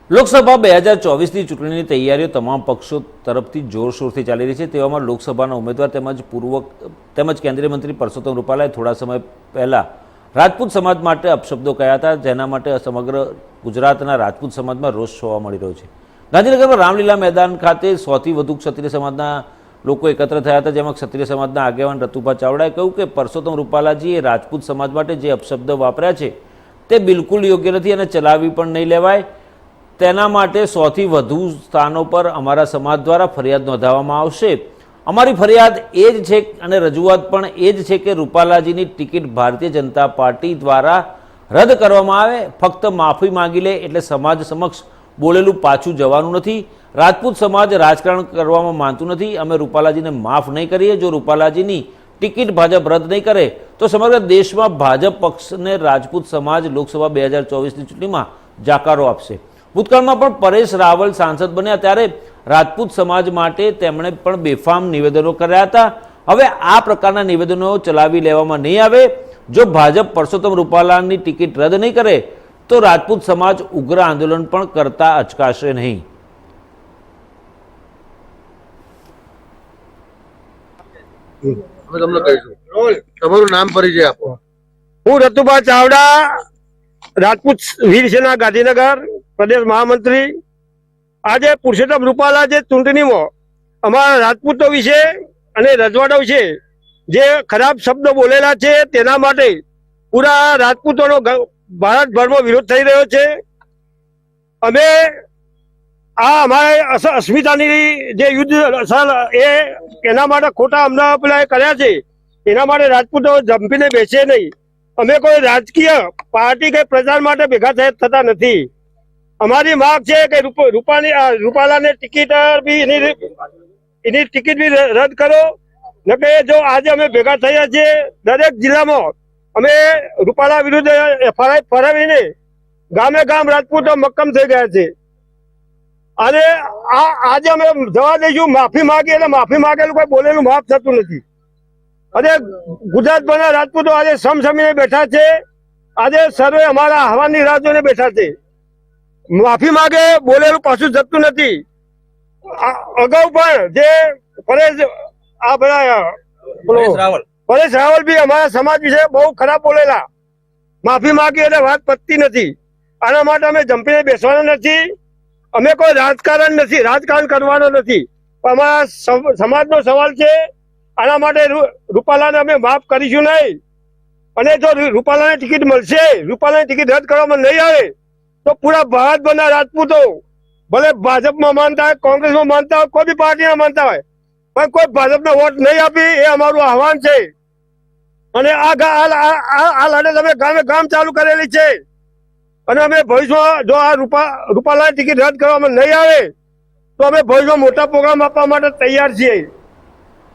લોકસભા 2024ની ચૂંટણીની તૈયારીઓ તમામ પક્ષો તરફથી જોરશોરથી ચાલી રહી છે। તેવામાં લોકસભાના ઉમેદવાર તેમજ કેન્દ્રીય મંત્રી પરસોત્તમ રૂપાલાએ થોડા સમય પહેલા રાજપૂત સમાજ માટે અપશબ્દો કહ્યા હતા, જેના માટે સમગ્ર ગુજરાતના રાજપૂત સમાજમાં રોષ જોવા મળી રહ્યો છે। ગાંધીનગરમાં રામલીલા મેદાન ખાતે 100થી વધુ ક્ષત્રિય સમાજના લોકો એકત્ર થયા હતા, જેમાં ક્ષત્રિય સમાજના આગેવાન રતુભા ચાવડાએ કહ્યું કે પરસોત્તમ રૂપાલાજીએ રાજપૂત સમાજ માટે જે અપશબ્દ વાપર્યા છે તે બિલકુલ યોગ્ય નથી અને ચલાવી પણ નહીં લેવાય। તેના માટે 100થી વધુ સ્થાનો પર અમારા સમાજ દ્વારા ફરિયાદ નોંધાવવામાં આવશે। અમારી ફરિયાદ એ જ છે અને રજૂઆત પણ એ જ છે કે રૂપાલાજીની ટિકિટ ભારતીય જનતા પાર્ટી દ્વારા રદ કરવામાં આવે। ફક્ત માફી માંગી લે એટલે સમાજ સમક્ષ બોલેલું પાછું જવાનું નથી। રાજપૂત સમાજ રાજકારણ કરવામાં માનતું નથી। અમે રૂપાલાજીને માફ નહીં કરીએ। જો રૂપાલાજીની ટિકિટ ભાજપ રદ નહીં કરે તો સમગ્ર દેશમાં ભાજપ પક્ષને રાજપૂત સમાજ લોકસભા 2024ની ચૂંટણીમાં જાકારો આપશે। ભૂતકાળમાં પણ પરેશ રાવલ સાંસદ બન્યા ત્યારે રાજપૂત સમાજ માટે તેમણે પણ બેફામ નિવેદનો કર્યા હતા। હવે આ પ્રકારના નિવેદનો ચલાવી લેવામાં નહીં આવે। જો ભાજપ પરસોત્તમ રૂપાલાની ટિકિટ રદ નહીં કરે તો રાજપૂત સમાજ ઉગ્ર આંદોલન પણ કરતા અચકાશે નહીં। તમારું નામ પરિચય આપો। હું રતુભા ચાવડા, રાજપૂત વીર સેના ગાંધીનગર પ્રદેશ મહામંત્રી। આજે પુરુષોત્તમ રૂપાલા જે ચૂંટણીમાં અમારા રાજપૂતો વિશે અને રજવાડા વિશે જે ખરાબ શબ્દો બોલેલા છે તેના માટે પૂરા રાજપૂતોનો ભારતભરમાં વિરોધ થઈ રહ્યો છે। અમે આ અમારે અસ્મિતાની જે યુદ્ધ એના માટે ખોટા હમણાં પેલા કર્યા છે, એના માટે રાજપૂતો જંપીને બેસે નહીં। અમે કોઈ રાજકીય પાર્ટી કે પ્રચાર માટે ભેગા થતા નથી। અમારી માંગ છે કે રૂપાલાને ટિકિટ બી એની ટિકિટ બી રદ કરો। ન કે જો આજે અમે ભેગા થયા છીએ દરેક જિલ્લામાં અમે રૂપાલા વિરુદ્ધ એફઆઈઆર ફરાવીને ગામે ગામ રાજપૂતો મક્કમ થઈ ગયા છે। અને આજે અમે જવા દઈશું માફી માંગી એટલે માફી માંગેલું કોઈ બોલેલું માફ થતું નથી। અને ગુજરાતભરના રાજપૂતો આજે સમસમીને બેઠા છે। આજે સર્વે અમારા હવાની રાહ જોઈને બેઠા છે। માફી માંગે બોલેલું પાછું જતું નથી। અગાઉ પણ જે પરેશ રાવલ બી અમારા સમાજ વિશે બહુ ખરાબ બોલેલા। માફી માંગી એટલે વાત પતતી નથી। આના માટે અમે જંપીને બેસવાના નથી। અમે કોઈ રાજકારણ કરવાનો નથી। અમારા સમાજનો સવાલ છે। આના માટે રૂપાલાને અમે માફ કરીશું નહીં। અને જો રૂપાલાની ટિકિટ મળશે, રૂપાલાની ટિકિટ રદ કરવામાં નહીં આવે તો પૂરા ભારતભરના રાજપૂતો ભલે ભાજપમાં માનતા હોય, કોંગ્રેસમાં માનતા હોય, કોઈ બી પાર્ટીમાં માનતા હોય, પણ કોઈ ભાજપને વોટ નહીં આપી એ અમારું આહવાન છે। અને આ લડત અમે ગામે ગામ ચાલુ કરેલી છે। અને અમે ભવિષ્યમાં જો આ રૂપાલાની ટિકિટ રદ કરવામાં નહીં આવે તો અમે ભવિષ્યમાં મોટા પ્રોગ્રામ આપવા માટે તૈયાર છીએ।